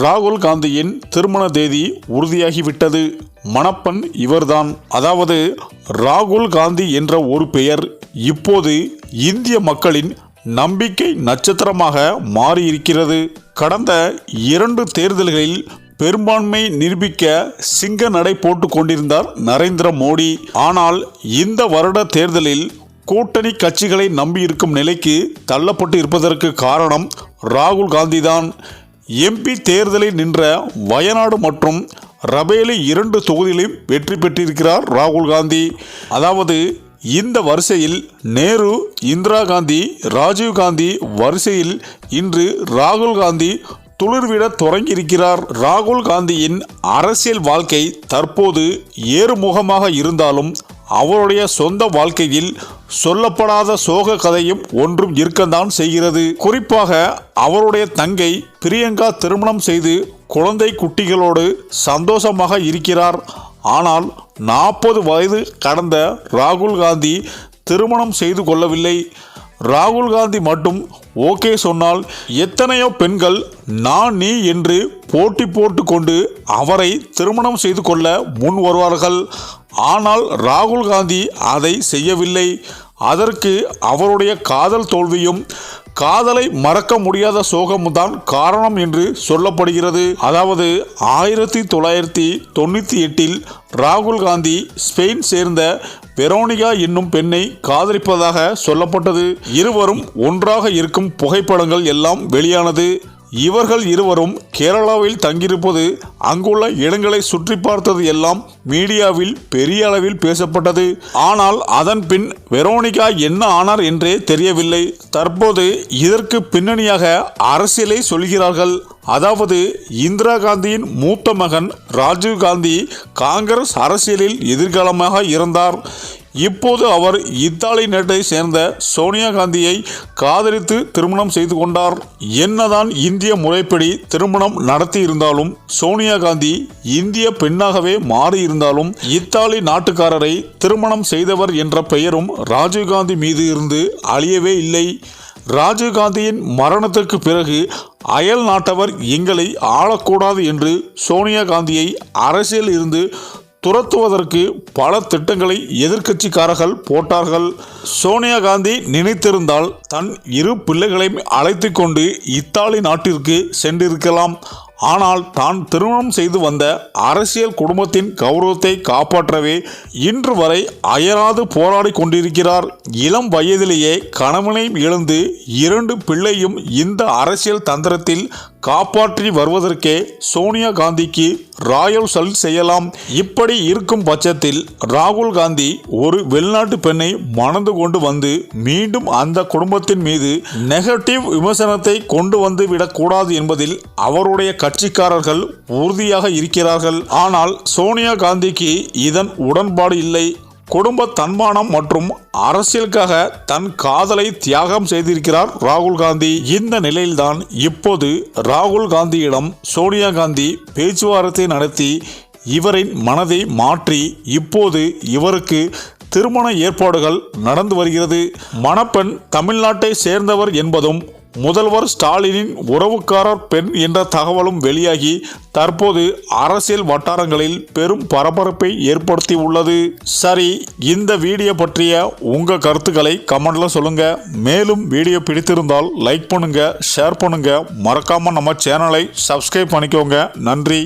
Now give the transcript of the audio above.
ராகுல் காந்தியின் திருமண தேதி உறுதியாகிவிட்டது. மணப்பெண் இவர்தான். அதாவது ராகுல் காந்தி என்ற ஒரு பெயர் இப்போது இந்திய மக்களின் நம்பிக்கை நட்சத்திரமாக மாறியிருக்கிறது. கடந்த 2 தேர்தல்களில் பெரும்பான்மை நிரூபிக்க சிங்க நடை போட்டு கொண்டிருந்தார் நரேந்திர மோடி. ஆனால் இந்த வருட தேர்தலில் கூட்டணி கட்சிகளை நம்பியிருக்கும் நிலைக்கு தள்ளப்பட்டு இருப்பதற்கு காரணம் ராகுல் காந்தி தான். எம்பி தேர்தலில் நின்ற வயநாடு மற்றும் ரபேலி 2 தொகுதிகளையும் வெற்றி பெற்றிருக்கிறார் ராகுல் காந்தி. அதாவது இந்த வரிசையில் நேரு, இந்திரா காந்தி, ராஜீவ் காந்தி வரிசையில் இன்று ராகுல் காந்தி துளிர்விட தொடங்கியிருக்கிறார். ராகுல் காந்தியின் அரசியல் வாழ்க்கை தற்போது ஏறுமுகமாக இருந்தாலும் அவருடைய சொந்த வாழ்க்கையில் சொல்லப்படாத சோக கதையும் ஒன்றும் இருக்கத்தான் செய்கிறது. குறிப்பாக அவருடைய தங்கை பிரியங்கா திருமணம் செய்து குழந்தை குட்டிகளோடு சந்தோஷமாக இருக்கிறார். ஆனால் 40 வயது கடந்த ராகுல் காந்தி திருமணம் செய்து கொள்ளவில்லை. ராகுல் காந்தி மட்டும் ஓகே சொன்னால் எத்தனையோ பெண்கள் நான் நீ என்று போட்டி போட்டு கொண்டு அவரை திருமணம் செய்து கொள்ள முன் வருவார்கள். ஆனால் ராகுல் காந்தி அதை செய்யவில்லை. அதற்கு அவருடைய காதல் தோல்வியும் காதலை மறக்க முடியாத சோகம்தான் காரணம் என்று சொல்லப்படுகிறது. அதாவது 1998 ராகுல் காந்தி ஸ்பெயின் சேர்ந்த வெரோனிகா என்னும் பெண்ணை காதலிப்பதாக சொல்லப்பட்டது. இருவரும் ஒன்றாக இருக்கும் புகைப்படங்கள் எல்லாம் வெளியானது. இவர்கள் இருவரும் கேரளாவில் தங்கியிருப்பது, அங்குள்ள இடங்களை சுற்றி பார்த்தது எல்லாம் மீடியாவில் பெரிய அளவில் பேசப்பட்டது. ஆனால் அதன் பின் வெரோனிகா என்ன ஆனார் என்றே தெரியவில்லை. தற்போது இதற்கு பின்னணியாக அரசியலை சொல்கிறார்கள். அதாவது இந்திரா காந்தியின் மூத்த மகன் ராஜீவ் காந்தி காங்கிரஸ் அரசியலில் எதிர்காலமாக இருந்தார். இப்போது அவர் இத்தாலி நாட்டை சேர்ந்த சோனியா காந்தியை காதலித்து திருமணம் செய்து கொண்டார். என்னதான் இந்திய முறைப்படி திருமணம் நடத்தி இருந்தாலும் சோனியா காந்தி இந்திய பெண்ணாகவே மாறி இருந்தாலும் இத்தாலி நாட்டுக்காரரை திருமணம் செய்தவர் என்ற பெயரும் ராஜீவ்காந்தி மீது இருந்து அழியவே இல்லை. ராஜீவ்காந்தியின் மரணத்திற்கு பிறகு அயல் நாட்டவர் எங்களை ஆளக்கூடாது என்று சோனியா காந்தியை அரசியல் இருந்து துரத்துவதற்கு பல திட்டங்களை எதிர்க்கட்சிக்காரர்கள் போட்டார்கள். சோனியா காந்தி நினைத்திருந்தால் தன் 2 பிள்ளைகளையும் அழைத்து கொண்டு இத்தாலி நாட்டிற்கு சென்றிருக்கலாம். ஆனால் தான் திருமணம் செய்து வந்த அரசியல் குடும்பத்தின் கௌரவத்தை காப்பாற்றவே இன்று வரை அயராது போராடி கொண்டிருக்கிறார். இளம் வயதிலேயே கணவனையும் இழந்து 2 பிள்ளையும் இந்த அரசியல் தந்திரத்தில் காப்பாற்றி வருவதற்கே சோனியா காந்திக்கு ராயல் சல்யூட் செய்யலாம். இப்படி இருக்கும் பட்சத்தில் ராகுல் காந்தி ஒரு வெளிநாட்டு பெண்ணை மணந்து கொண்டு வந்து மீண்டும் அந்த குடும்பத்தின் மீது நெகட்டிவ் விமர்சனத்தை கொண்டு வந்து விடக்கூடாது என்பதில் அவருடைய கட்சிக்காரர்கள் உறுதியாக இருக்கிறார்கள். ஆனால் சோனியா காந்திக்கு இதன் உடன்பாடு இல்லை. குடும்ப தன்மானம் மற்றும் அரசியலுக்காக தன் காதலை தியாகம் செய்திருக்கிறார் ராகுல் காந்தி. இந்த நிலையில்தான் இப்போது ராகுல் காந்தியிடம் சோனியா காந்தி பேச்சுவார்த்தை நடத்தி இவரின் மனதை மாற்றி இப்போது இவருக்கு திருமண ஏற்பாடுகள் நடந்து வருகிறது. மணப்பெண் தமிழ்நாட்டை சேர்ந்தவர் என்பதும் முதல்வர் ஸ்டாலினின் உறவுக்காரர் பெண் என்ற தகவலும் வெளியாகி தற்போது அரசியல் வட்டாரங்களில் பெரும் பரபரப்பை ஏற்படுத்தி உள்ளது. சரி, இந்த வீடியோ பற்றிய உங்க கருத்துக்களை கமெண்ட்ல சொல்லுங்க. மேலும் வீடியோ பிடித்திருந்தால் லைக் பண்ணுங்க, ஷேர் பண்ணுங்க, மறக்காம நம்ம சேனலை சப்ஸ்கிரைப் பண்ணிக்கோங்க. நன்றி.